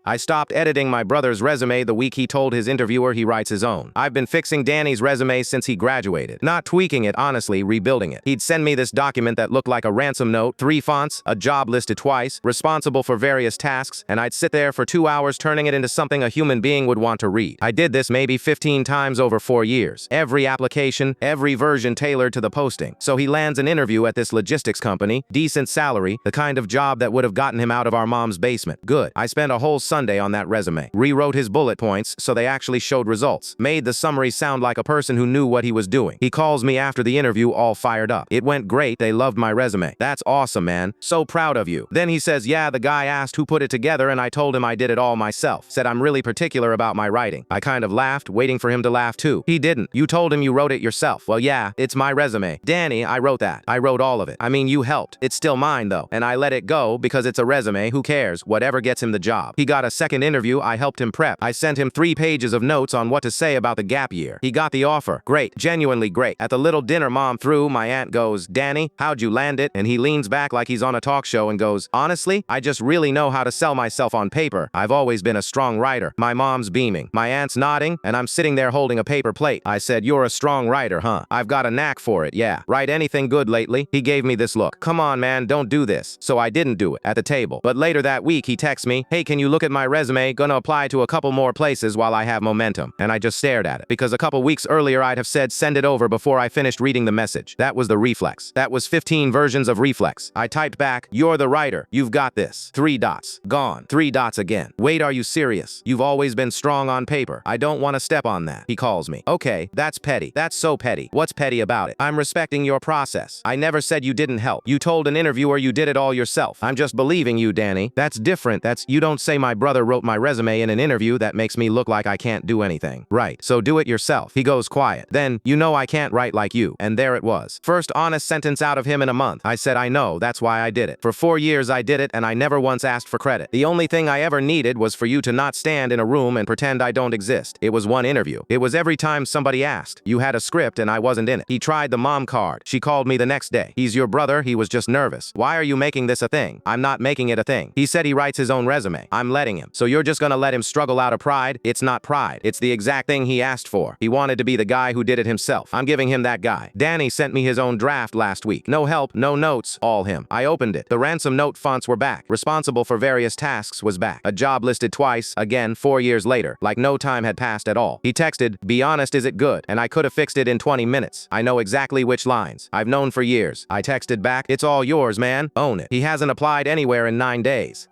I stopped editing my brother's resume the week he told his interviewer he writes his own. I've been fixing Danny's resume since he graduated. Not tweaking it, honestly, rebuilding it. He'd send me this document that looked like a ransom note, 3 fonts, a job listed twice, responsible for various tasks, and I'd sit there for 2 hours turning it into something a human being would want to read. I did this maybe 15 times over 4 years. Every application, every version tailored to the posting. So he lands an interview at this logistics company, decent salary, the kind of job that would have gotten him out of our mom's basement. Good. I spent a whole Sunday on that resume. Rewrote his bullet points so they actually showed results. Made the summary sound like a person who knew what he was doing. He calls me after the interview all fired up. It went great. They loved my resume. That's awesome, man. So proud of you. Then he says, yeah, the guy asked who put it together and I told him I did it all myself. Said I'm really particular about my writing. I kind of laughed, waiting for him to laugh too. He didn't. You told him you wrote it yourself. Well, yeah, it's my resume. Danny, I wrote that. I wrote all of it. I mean, you helped. It's still mine though. And I let it go because it's a resume. Who cares? Whatever gets him the job. He got a second interview. I helped him prep. I sent him 3 pages of notes on what to say about the gap year. He got the offer. Great. Genuinely great. At the little dinner mom threw, my aunt goes, Danny, how'd you land it? And he leans back like he's on a talk show and goes, honestly, I just really know how to sell myself on paper. I've always been a strong writer. My mom's beaming. My aunt's nodding, and I'm sitting there holding a paper plate. I said, you're a strong writer, huh? I've got a knack for it, yeah. Write anything good lately? He gave me this look. Come on, man, don't do this. So I didn't do it at the table. But later that week, he texts me, hey, can you look at my resume? Gonna apply to a couple more places while I have momentum. And I just stared at it. Because a couple weeks earlier, I'd have said send it over before I finished reading the message. That was the reflex. That was 15 versions of reflex. I typed back, you're the writer. You've got this. 3 dots. Gone. 3 dots again. Wait, are you serious? You've always been strong on paper. I don't want to step on that. He calls me. Okay, that's petty. That's so petty. What's petty about it? I'm respecting your process. I never said you didn't help. You told an interviewer you did it all yourself. I'm just believing you, Danny. That's different. You don't say my brother wrote my resume in an interview. That makes me look like I can't do anything. Right. So do it yourself. He goes quiet. Then, you know I can't write like you. And there it was. First honest sentence out of him in a month. I said, I know. That's why I did it. For 4 years I did it and I never once asked for credit. The only thing I ever needed was for you to not stand in a room and pretend I don't exist. It was one interview. It was every time somebody asked. You had a script and I wasn't in it. He tried the mom card. She called me the next day. He's your brother. He was just nervous. Why are you making this a thing? I'm not making it a thing. He said he writes his own resume. I'm letting him. So you're just gonna let him struggle out of pride? It's not pride. It's the exact thing he asked for. He wanted to be the guy who did it himself. I'm giving him that guy. Danny sent me his own draft last week. No help, no notes, all him. I opened it. The ransom note fonts were back. Responsible for various tasks was back. A job listed twice, again 4 years later, like no time had passed at all. He texted, be honest, is it good? And I could have fixed it in 20 minutes. I know exactly which lines. I've known for years. I texted back, it's all yours, man. Own it. He hasn't applied anywhere in 9 days.